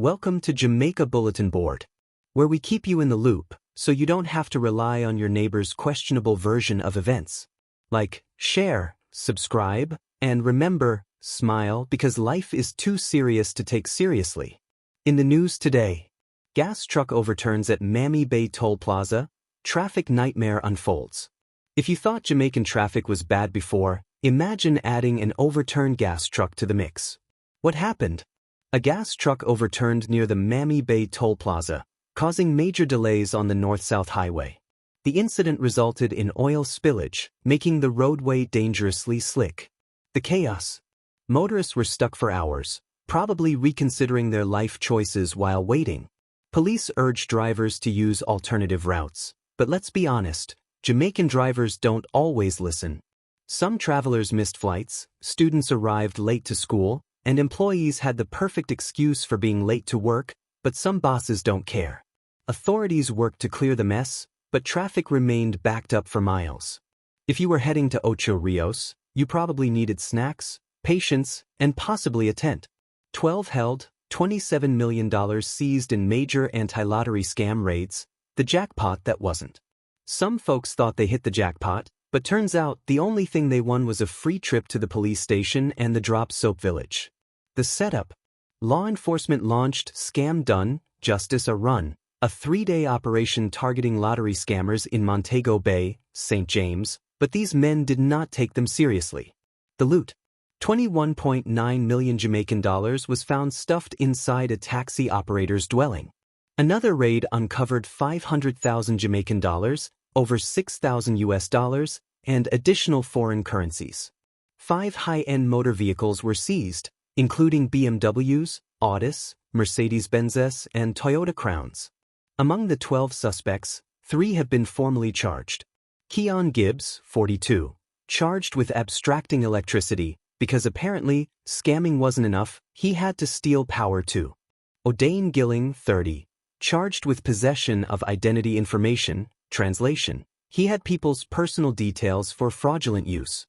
Welcome to Jamaica Bulletin Board, where we keep you in the loop so you don't have to rely on your neighbor's questionable version of events. Like, share, subscribe, and remember, smile because life is too serious to take seriously. In the news today, gas truck overturns at Mammy Bay Toll Plaza, traffic nightmare unfolds. If you thought Jamaican traffic was bad before, imagine adding an overturned gas truck to the mix. What happened? A gas truck overturned near the Mammy Bay Toll Plaza, causing major delays on the north-south highway. The incident resulted in oil spillage, making the roadway dangerously slick. The chaos. Motorists were stuck for hours, probably reconsidering their life choices while waiting. Police urged drivers to use alternative routes, but let's be honest, Jamaican drivers don't always listen. Some travelers missed flights, students arrived late to school, and employees had the perfect excuse for being late to work, but some bosses don't care. Authorities worked to clear the mess, but traffic remained backed up for miles. If you were heading to Ocho Rios, you probably needed snacks, patience, and possibly a tent. 12 held, $27 million seized in major anti-lottery scam raids, the jackpot that wasn't. Some folks thought they hit the jackpot, but turns out the only thing they won was a free trip to the police station and the drop soap village. The setup. Law enforcement launched Scam Done, Justice a Run, a 3-day operation targeting lottery scammers in Montego Bay, St. James, but these men did not take them seriously. The loot. $21.9 million Jamaican dollars was found stuffed inside a taxi operator's dwelling. Another raid uncovered 500,000 Jamaican dollars, over 6,000 US dollars, and additional foreign currencies. 5 high-end motor vehicles were seized, including BMWs, Audis, Mercedes-Benzes, and Toyota Crowns. Among the 12 suspects, 3 have been formally charged. Keon Gibbs, 42, charged with abstracting electricity, because apparently, scamming wasn't enough, he had to steal power too. O'Dane Gilling, 30, charged with possession of identity information, translation. He had people's personal details for fraudulent use.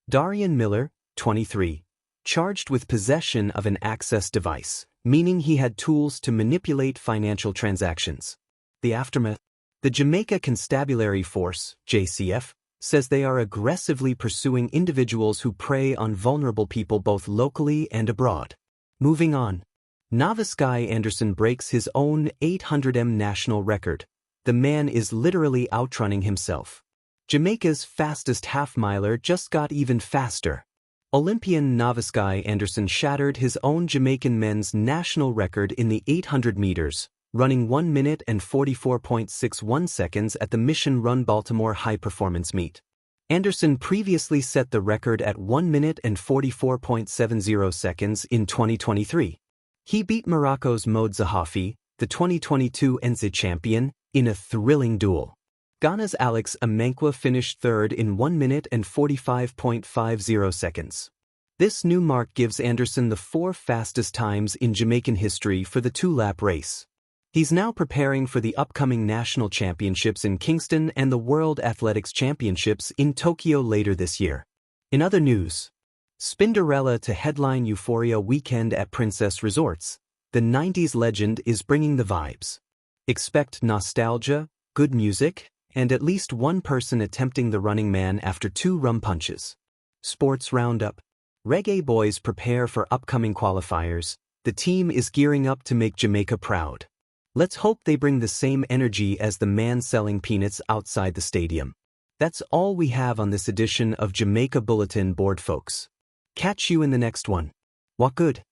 Darian Miller, 23, charged with possession of an access device, meaning he had tools to manipulate financial transactions. The aftermath. The Jamaica Constabulary Force, JCF, says they are aggressively pursuing individuals who prey on vulnerable people both locally and abroad. Moving on. Novice Guy Anderson breaks his own 800m national record. The man is literally outrunning himself. Jamaica's fastest half-miler just got even faster. Olympian Novice Guy Anderson shattered his own Jamaican men's national record in the 800 meters, running 1 minute and 44.61 seconds at the Mission Run Baltimore High Performance Meet. Anderson previously set the record at 1 minute and 44.70 seconds in 2023. He beat Morocco's Mohd Zahafi, the 2022 NZ champion, in a thrilling duel. Ghana's Alex Amenkwa finished third in 1 minute and 45.50 seconds. This new mark gives Anderson the 4 fastest times in Jamaican history for the 2-lap race. He's now preparing for the upcoming national championships in Kingston and the World Athletics Championships in Tokyo later this year. In other news, Spinderella to headline Euphoria weekend at Princess Resorts. The 90s legend is bringing the vibes. Expect nostalgia, good music, and at least one person attempting the Running Man after 2 rum punches. Sports Roundup. Reggae boys prepare for upcoming qualifiers. The team is gearing up to make Jamaica proud. Let's hope they bring the same energy as the man selling peanuts outside the stadium. That's all we have on this edition of Jamaica Bulletin Board, folks. Catch you in the next one. Walk good.